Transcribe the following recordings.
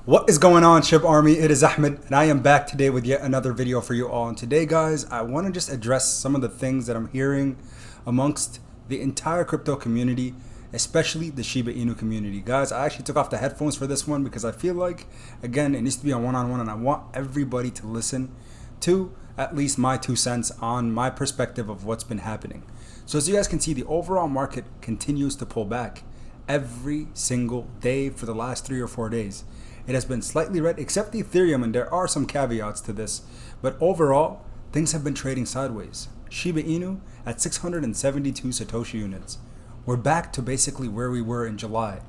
What is going on, SHIB Army? It is Ahmed, and I am back today with yet another video for you all. And today, guys, I want to just address some of the things that I'm hearing amongst the entire crypto community, especially the Shiba Inu community. Guys, I actually took off the headphones for this one because I feel like, again, it needs to be a one-on-one, and I want everybody to listen to at least my 2 cents on my perspective of what's been happening. So as you guys can see, the overall market continues to pull back every single day for the last 3 or 4 days. It has been slightly red, except the Ethereum, and there are some caveats to this. But overall, things have been trading sideways. Shiba Inu at 672 Satoshi units. We're back to basically where we were in July.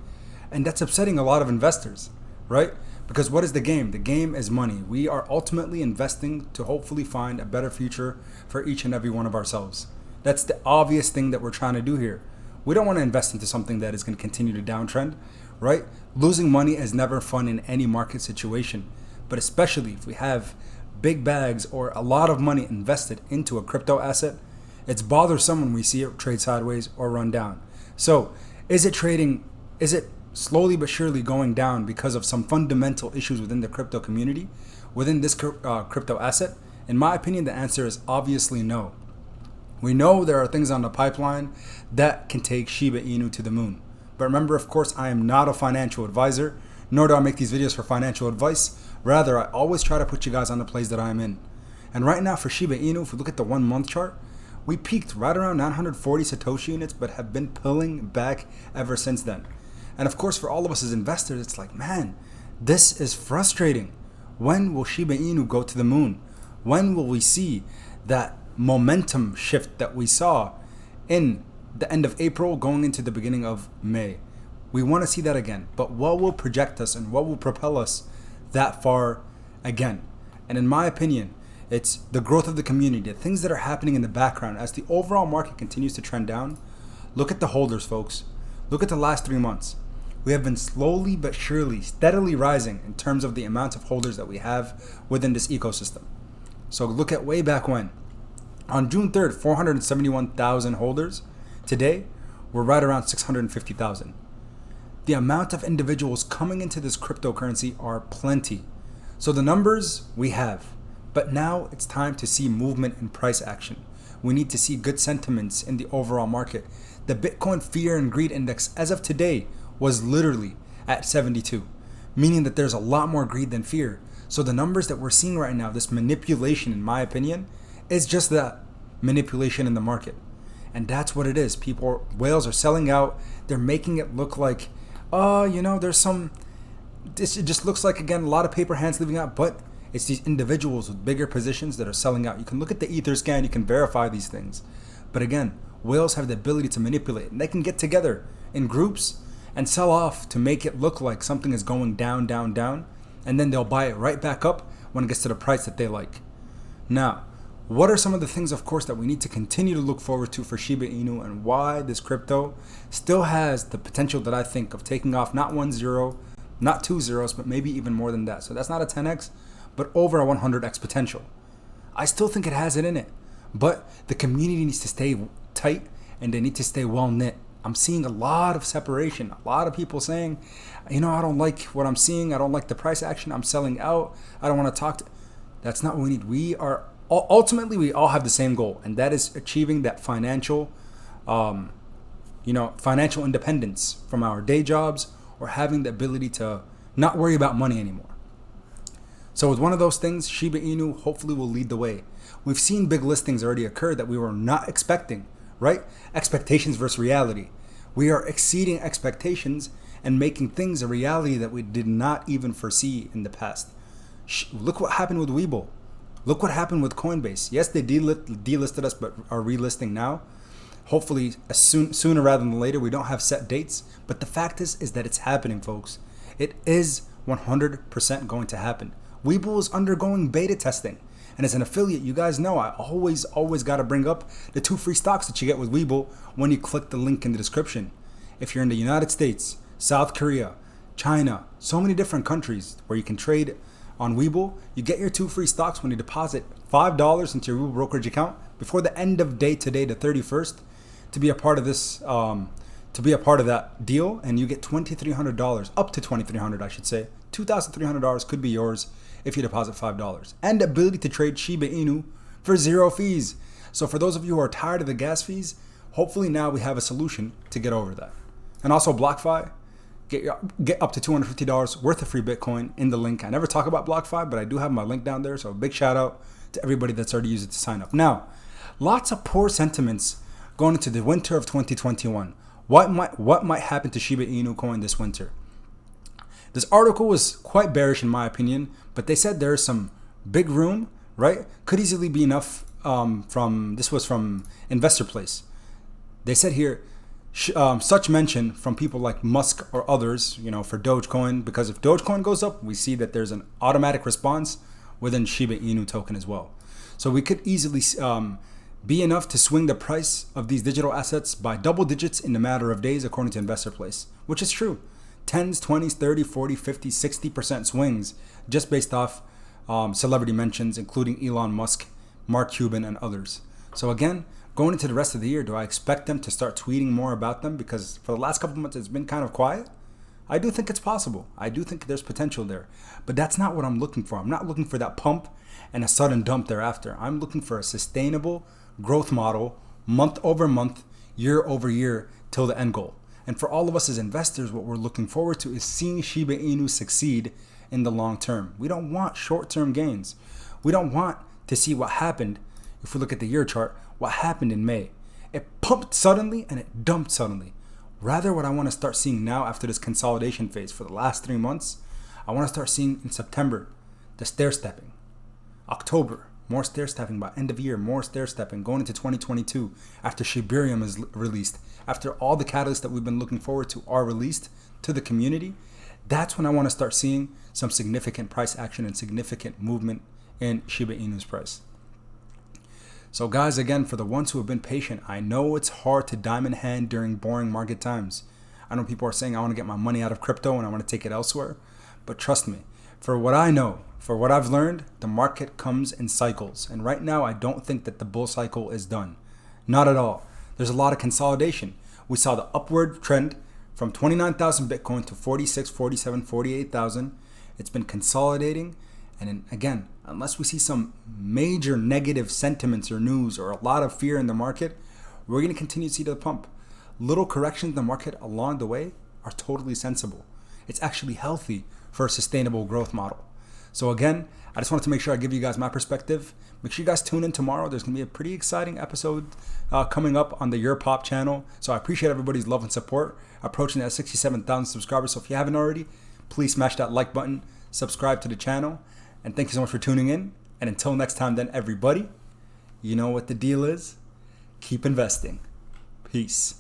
And that's upsetting a lot of investors, right? Because what is the game? The game is money. We are ultimately investing to hopefully find a better future for each and every one of ourselves. That's the obvious thing that we're trying to do here. We don't want to invest into something that is going to continue to downtrend, right? Losing money is never fun in any market situation, but especially if we have big bags or a lot of money invested into a crypto asset, it's bothersome when we see it trade sideways or run down. So is it slowly but surely going down because of some fundamental issues within the crypto community, within this crypto asset? In my opinion, the answer is obviously no. We know there are things on the pipeline that can take Shiba Inu to the moon. But remember, of course, I am not a financial advisor, nor do I make these videos for financial advice. Rather, I always try to put you guys on the plays that I'm in. And right now for Shiba Inu, if we look at the 1 month chart, we peaked right around 940 Satoshi units, but have been pulling back ever since then. And of course, for all of us as investors, it's like, man, this is frustrating. When will Shiba Inu go to the moon? When will we see that momentum shift that we saw in the end of April going into the beginning of May? We want to see that again. But what will project us and what will propel us that far again? And in my opinion, it's the growth of the community, the things that are happening in the background as the overall market continues to trend down. Look at the holders, folks. Look at the last 3 months. We have been slowly but surely, steadily rising in terms of the amount of holders that we have within this ecosystem. So look at way back when. On June 3rd, 471,000 holders. Today, we're right around 650,000. The amount of individuals coming into this cryptocurrency are plenty. So the numbers we have, but now it's time to see movement in price action. We need to see good sentiments in the overall market. The Bitcoin Fear and Greed Index as of today was literally at 72, meaning that there's a lot more greed than fear. So the numbers that we're seeing right now, this manipulation, in my opinion, is just that, manipulation in the market. And that's what it is. Whales are selling out. They're making it look like, there's some, it just looks like, again, a lot of paper hands leaving out, but it's these individuals with bigger positions that are selling out. You can look at the Ether scan, you can verify these things. But again, whales have the ability to manipulate, and they can get together in groups and sell off to make it look like something is going down, down, down, and then they'll buy it right back up when it gets to the price that they like. Now, what are some of the things, of course, that we need to continue to look forward to for Shiba Inu, and why this crypto still has the potential that I think of taking off not 1 0, not 2 zeros, but maybe even more than that. So that's not a 10x, but over a 100x potential. I still think it has it in it, but the community needs to stay tight and they need to stay well knit. I'm seeing a lot of separation, a lot of people saying, I don't like what I'm seeing. I don't like the price action. I'm selling out. I don't want to talk to. That's not what we need. Ultimately, we all have the same goal, and that is achieving that financial independence from our day jobs, or having the ability to not worry about money anymore. So with one of those things, Shiba Inu hopefully will lead the way. We've seen big listings already occur that we were not expecting, right? Expectations versus reality. We are exceeding expectations and making things a reality that we did not even foresee in the past. Look what happened with Webull. Look what happened with Coinbase. Yes, they delisted us, but are relisting now. Hopefully, sooner rather than later. We don't have set dates, but the fact is that it's happening, folks. It is 100% going to happen. Webull is undergoing beta testing, and as an affiliate, you guys know I always got to bring up the 2 free stocks that you get with Webull when you click the link in the description. If you're in the United States, South Korea, China, so many different countries where you can trade on Webull, you get your 2 free stocks when you deposit $5 into your Webull brokerage account before the end of day today, the 31st, to be a part of this, to be a part of that deal, and you get $2,300, up to $2,300, I should say, $2,300 could be yours if you deposit $5. And the ability to trade Shiba Inu for 0 fees. So for those of you who are tired of the gas fees, hopefully now we have a solution to get over that. And also BlockFi, get up to $250 worth of free Bitcoin in the link. I never talk about BlockFi, but I do have my link down there. So a big shout out to everybody that's already used it to sign up. Now, lots of poor sentiments going into the winter of 2021. What might happen to Shiba Inu coin this winter? This article was quite bearish in my opinion, but they said there's some big room, right? Could easily be enough this was from Investor Place. They said here, such mention from people like Musk or others, for Dogecoin, because if Dogecoin goes up, we see that there's an automatic response within Shiba Inu token as well. So we could easily be enough to swing the price of these digital assets by double digits in a matter of days, according to Investor Place, which is true. 10s, 20s, 30, 40, 50, 60% swings just based off celebrity mentions, including Elon Musk, Mark Cuban, and others. So again, going into the rest of the year, do I expect them to start tweeting more about them? Because for the last couple of months, it's been kind of quiet. I do think it's possible. I do think there's potential there. But that's not what I'm looking for. I'm not looking for that pump and a sudden dump thereafter. I'm looking for a sustainable growth model, month over month, year over year, till the end goal. And for all of us as investors, what we're looking forward to is seeing Shiba Inu succeed in the long term. We don't want short-term gains. We don't want to see what happened, if we look at the year chart, what happened in May. It pumped suddenly and it dumped suddenly. Rather, what I want to start seeing now after this consolidation phase for the last 3 months, I want to start seeing in September, the stair-stepping. October, more stair-stepping by end of year, more stair-stepping going into 2022 after Shibarium is released, after all the catalysts that we've been looking forward to are released to the community. That's when I want to start seeing some significant price action and significant movement in Shiba Inu's price. So guys, again, for the ones who have been patient, I know it's hard to diamond hand during boring market times. I know people are saying I want to get my money out of crypto and I want to take it elsewhere. But trust me, for what I know, for what I've learned, the market comes in cycles. And right now, I don't think that the bull cycle is done. Not at all. There's a lot of consolidation. We saw the upward trend from 29,000 Bitcoin to 46, 47, 48,000. It's been consolidating. And again, unless we see some major negative sentiments or news or a lot of fear in the market, we're going to continue to see the pump. Little corrections in the market along the way are totally sensible. It's actually healthy for a sustainable growth model. So again, I just wanted to make sure I give you guys my perspective. Make sure you guys tune in tomorrow. There's going to be a pretty exciting episode coming up on the YourPOP channel. So I appreciate everybody's love and support. Approaching that 67,000 subscribers. So if you haven't already, please smash that like button, subscribe to the channel. And thank you so much for tuning in. And until next time then, everybody, you know what the deal is. Keep investing. Peace.